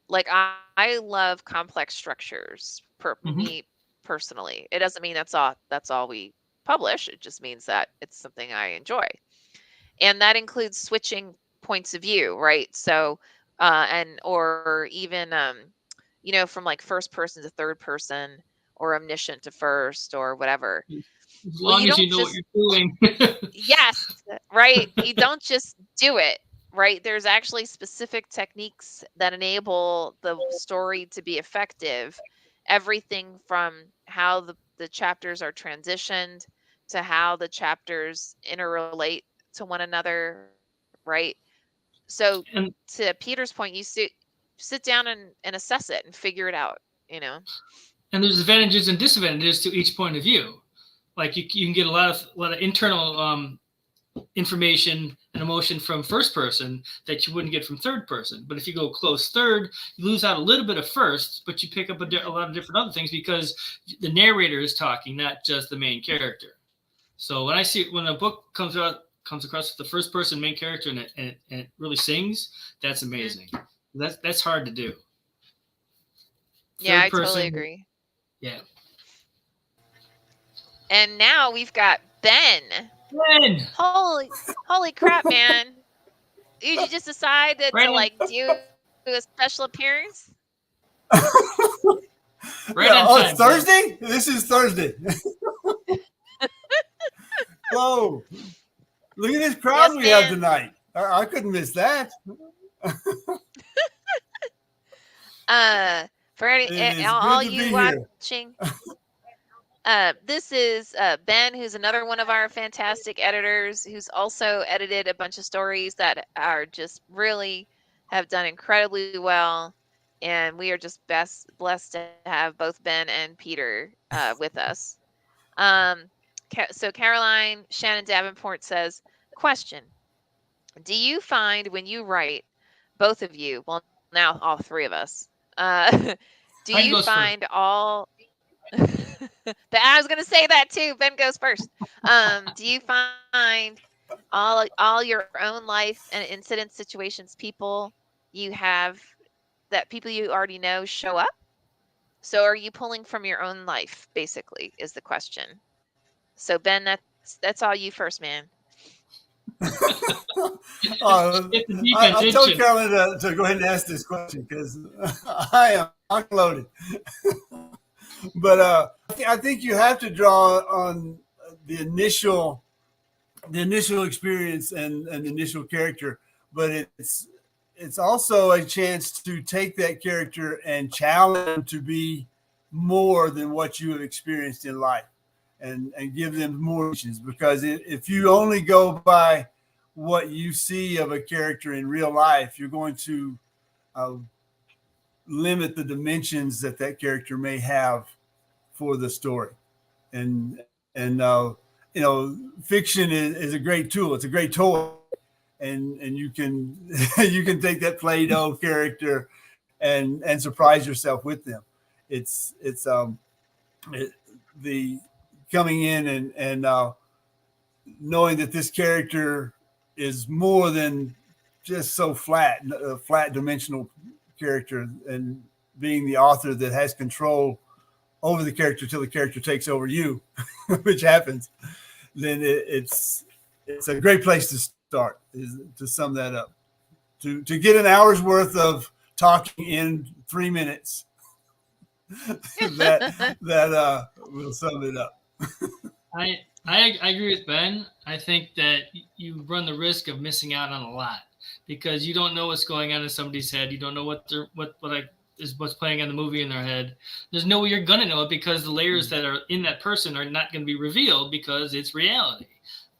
love complex structures. Mm-hmm. Me personally, it doesn't mean that's all we publish. It just means that it's something I enjoy, and that includes switching points of view, right? So and or even from like first person to third person, or omniscient to first, or whatever. As Well, long you as don't you know what just, you're doing. yes, right, you don't just do it, right? There's actually specific techniques that enable the story to be effective. Everything from how the chapters are transitioned, to how the chapters interrelate to one another, right? So and to Peter's point, you sit down and assess it and figure it out, you know. and there's advantages and disadvantages to each point of view. Like you can get a lot of internal information and emotion from first person that you wouldn't get from third person. But if you go close third, you lose out a little bit of first, but you pick up a lot of different other things because the narrator is talking, not just the main character. So when a book comes across with the first person main character and it really sings, that's Mhm. amazing. That's hard to do. Yeah, I Third totally person, agree. yeah. And now we've got Ben. Ben, Holy crap, man. Did you just decide to right on, like do a special appearance? right Yeah. on Oh, it's time, Ben. Thursday? This is Thursday. Whoa. Look at this crowd Yes, we have man. tonight. I couldn't miss that. Uh, for It is good all to be you here. watching, this is Ben, who's another one of our fantastic editors, who's also edited a bunch of stories that are just really have done incredibly well. and we are just blessed to have both Ben and Peter with us. So Caroline Shannon Davenport says, question: do you find when you write, both of you, well, now all three of us, do Ben you goes first. find all I was going to say that too. Ben goes first. Do you find all your own life and incident situations, people you have, that people you already know show up? So are you pulling from your own life, basically, is the question. So Ben, that's all you first, man. It's the defense, I told isn't it? Carolyn to go ahead and ask this question because I am unloaded. But I think you have to draw on the initial experience and the initial character, but it's also a chance to take that character and challenge them to be more than what you have experienced in life, and give them more options. Because if you only go by what you see of a character in real life, you're going to uh, limit the dimensions that character may have for the story. And fiction is a great tool. It's a great toy, and you can you can take that Play-Doh character and surprise yourself with them. It's the coming in and knowing that this character is more than just so flat, a flat dimensional character, and being the author that has control over the character till the character takes over you, which happens. Then it's a great place to start, is to sum that up. To get an hour's worth of talking in 3 minutes, that will sum it up. I agree with Ben. I think that you run the risk of missing out on a lot because you don't know what's going on in somebody's head. You don't know what's playing on the movie in their head. There's no way you're gonna know it because the layers that are in that person are not going to be revealed because it's reality.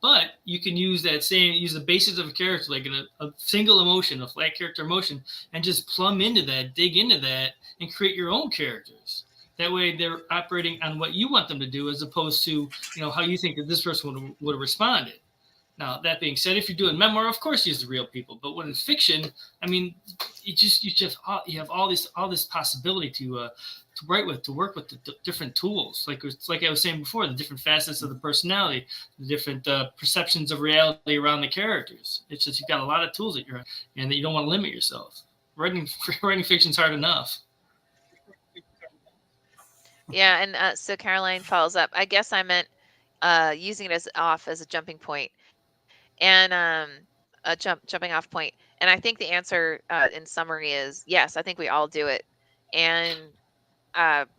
But you can use the basis of a character, like a single emotion, a flat character emotion, and just plumb into that, dig into that, and create your own characters. That way they're operating on what you want them to do as opposed to, how you think that this person would have responded. Now, that being said, if you're doing memoir, of course use the real people. But when it's fiction, I mean, you have all this possibility to write with, to work with the different tools. Like I was saying before, the different facets of the personality, the different perceptions of reality around the characters. It's just you've got a lot of tools and that you don't want to limit yourself. Writing fiction's hard enough. Yeah, and so Caroline follows up. I guess I meant using it as a jumping point, and a jumping off point. And I think the answer in summary is yes. I think we all do it, and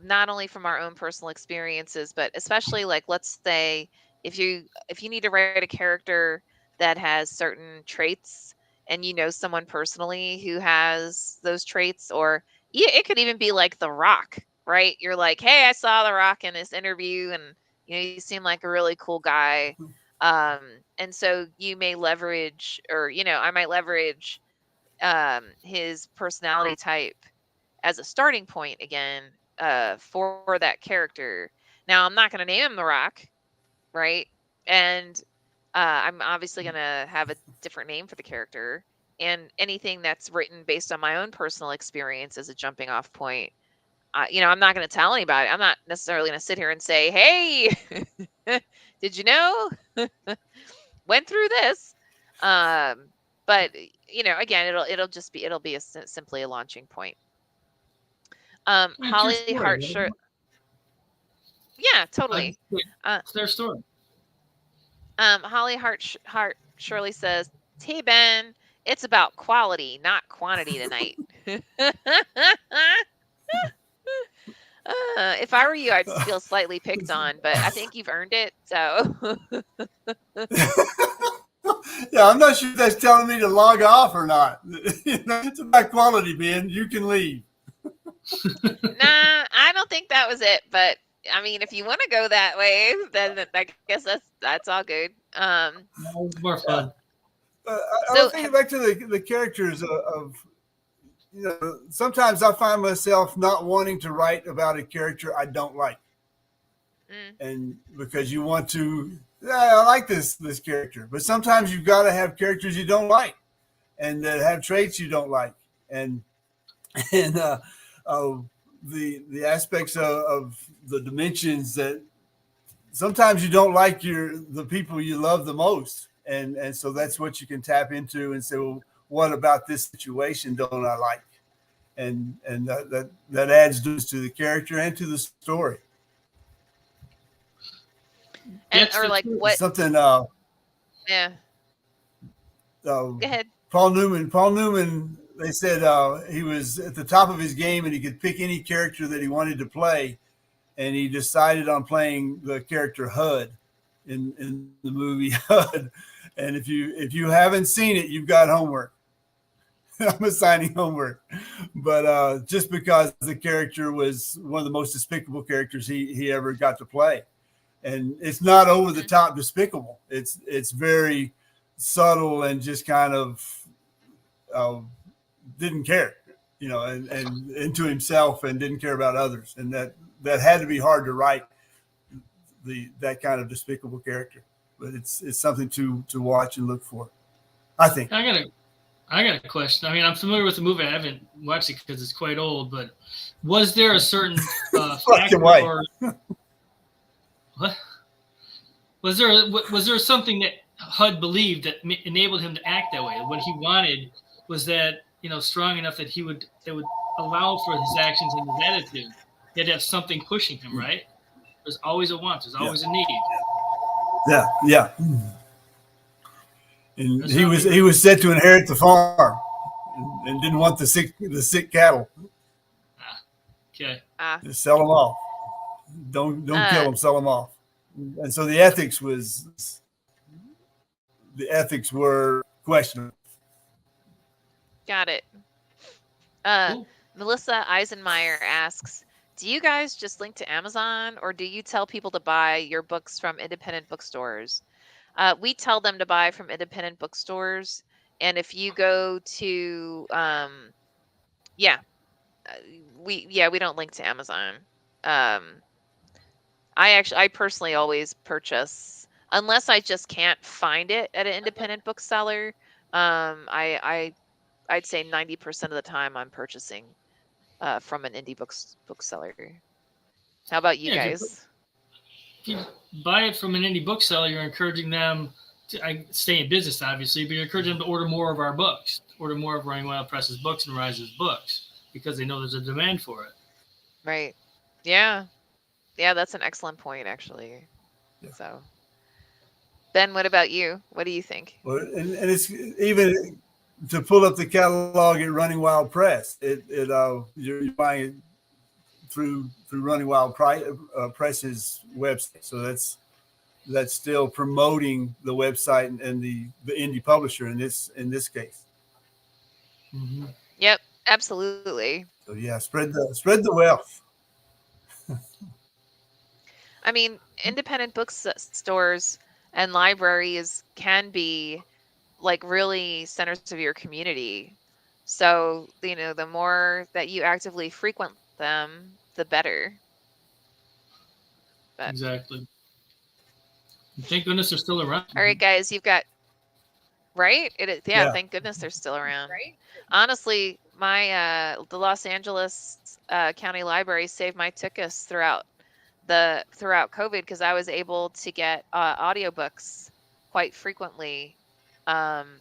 not only from our own personal experiences, but especially, like, let's say if you need to write a character that has certain traits, and you know someone personally who has those traits, or it could even be like The Rock. Right? You're like, hey, I saw The Rock in this interview, and you seem like a really cool guy. And so you may leverage, or I might leverage his personality type as a starting point again for that character. Now, I'm not going to name him The Rock, right? And I'm obviously going to have a different name for the character, and anything that's written based on my own personal experience as a jumping off point. I'm not going to tell anybody. I'm not necessarily going to sit here and say, hey, did you know? Went through this. But, again, it'll be simply a launching point. Holly Hart, sure. Yeah, totally. It's their story. Holly Hart Shirley says, hey, Ben, it's about quality, not quantity tonight. If I were you, I'd feel slightly picked on, but I think you've earned it. So, yeah, I'm not sure if that's telling me to log off or not. It's about quality, Ben. You can leave. Nah, I don't think that was it. But I mean, if you want to go that way, then I guess that's all good. More fun. I was thinking back to the characters of sometimes I find myself not wanting to write about a character I don't like. And because you want to, I like this character, but sometimes you've got to have characters you don't like and that have traits you don't like. And the aspects of the dimensions that sometimes you don't like the people you love the most. And so that's what you can tap into and say, well, what about this situation don't I like? And that adds to the character and to the story. And or like what something yeah. Go ahead. Paul Newman, they said he was at the top of his game and he could pick any character that he wanted to play, and he decided on playing the character HUD in the movie HUD. And if you haven't seen it, you've got homework. I'm assigning homework, but just because the character was one of the most despicable characters he ever got to play, and it's not over the top despicable. It's very subtle and just kind of didn't care, and into himself and didn't care about others, and that had to be hard to write that kind of despicable character. But it's something to watch and look for, I think. I got a question. I mean, I'm familiar with the movie. I haven't watched it because it's quite old. But was there a certain factor or what? Was there something that HUD believed that enabled him to act that way? What he wanted was that strong enough that it would allow for his actions and his attitude. He had to have something pushing him, right? There's always a want. There's always a need. Yeah. And he was set to inherit the farm, and didn't want the sick cattle. Okay. Just sell them off. Don't kill them. Sell them off. And so the ethics were questionable. Got it. Cool. Melissa Eisenmeyer asks, do you guys just link to Amazon, or do you tell people to buy your books from independent bookstores? We tell them to buy from independent bookstores. And if you go to, we don't link to Amazon. I personally always purchase, unless I just can't find it at an independent bookseller. I'd say 90% of the time I'm purchasing from an indie bookseller. How about you guys? If you buy it from an indie bookseller, you're encouraging them to stay in business, obviously, but you're encouraging them to order more of our books, order more of Running Wild Press's books and Rize's books, because they know there's a demand for it. Right. Yeah. Yeah, that's an excellent point, actually. Yeah. So, Ben, what about you? What do you think? Well, and it's even to pull up the catalog at Running Wild Press. You're buying it through Running Wild Press's website, so that's still promoting the website and the indie publisher in this case. Mm-hmm. Yep, absolutely. So yeah, spread the wealth. I mean, independent bookstores and libraries can be like really centers of your community. So, the more that you actively frequent them, the better. But, exactly. Thank goodness they're still around. All right, guys, you've got right. Yeah. Thank goodness they're still around. Right. Honestly, my the Los Angeles County Library saved my tickets throughout COVID, because I was able to get audiobooks quite frequently, and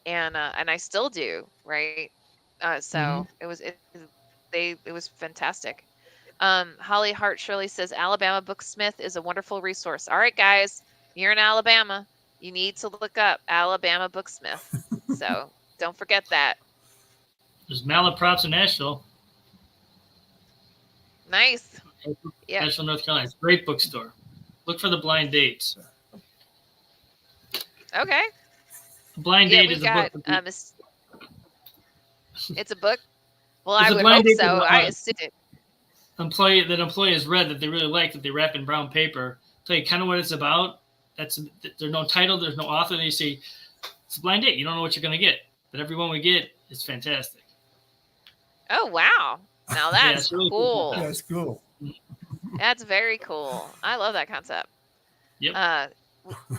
I still do. Right. So it was fantastic. Holly Hart Shirley says Alabama Booksmith is a wonderful resource. All right, guys, you're in Alabama, you need to look up Alabama Booksmith. So don't forget that. There's Malaprops in Nashville. Nice. Yeah. Nashville, North Carolina. It's a great bookstore. Look for the blind dates. Okay. The blind date is a book. It's a book. Well, I would hope so. I assumed it. Employee has read that they really like, that they wrap in brown paper. Tell you kind of what it's about. There's no title, there's no author. They say it's a blind date. You don't know what you're going to get, but every one we get is fantastic. Oh, wow. Now Yeah, that's it's really cool. cool. That's cool. That's very cool. I love that concept. Yep.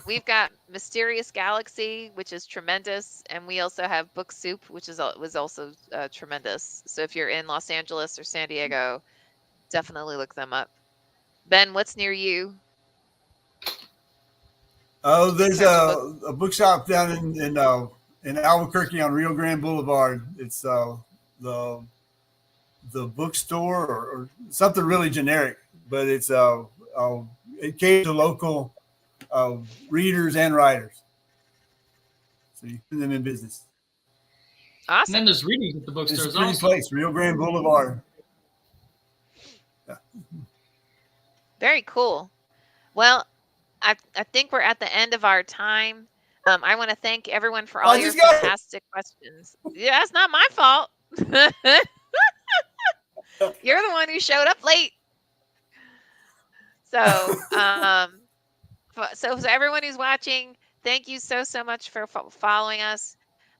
We've got Mysterious Galaxy, which is tremendous, and we also have Book Soup, which was also tremendous. So if you're in Los Angeles or San Diego, definitely look them up. Ben, what's near you? Oh, there's Terms of a bookshop down in Albuquerque on Rio Grande Boulevard. It's the the bookstore or something really generic, but it caters to local readers and writers, so you keep them in business. And Awesome. then there's readings at the It's a bookstores pretty also. place, Rio Grande Boulevard. Very cool. Well, I think we're at the end of our time. I want to thank everyone for all I your just got it. fantastic questions. Yeah, it's not my fault. You're the one who showed up late. So, so everyone who's watching, thank you so much for following us.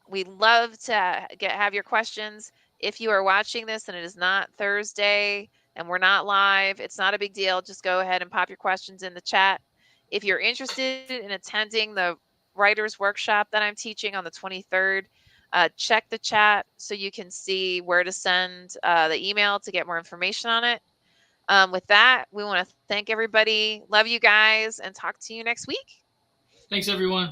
We'd love to have your questions. If you are watching this and it is not Thursday and we're not live, it's not a big deal. Just go ahead and pop your questions in the chat. If you're interested in attending the writers workshop that I'm teaching on the 23rd, check the chat so you can see where to send the email to get more information on it. With that, we want to thank everybody. Love you guys and talk to you next week. Thanks, everyone.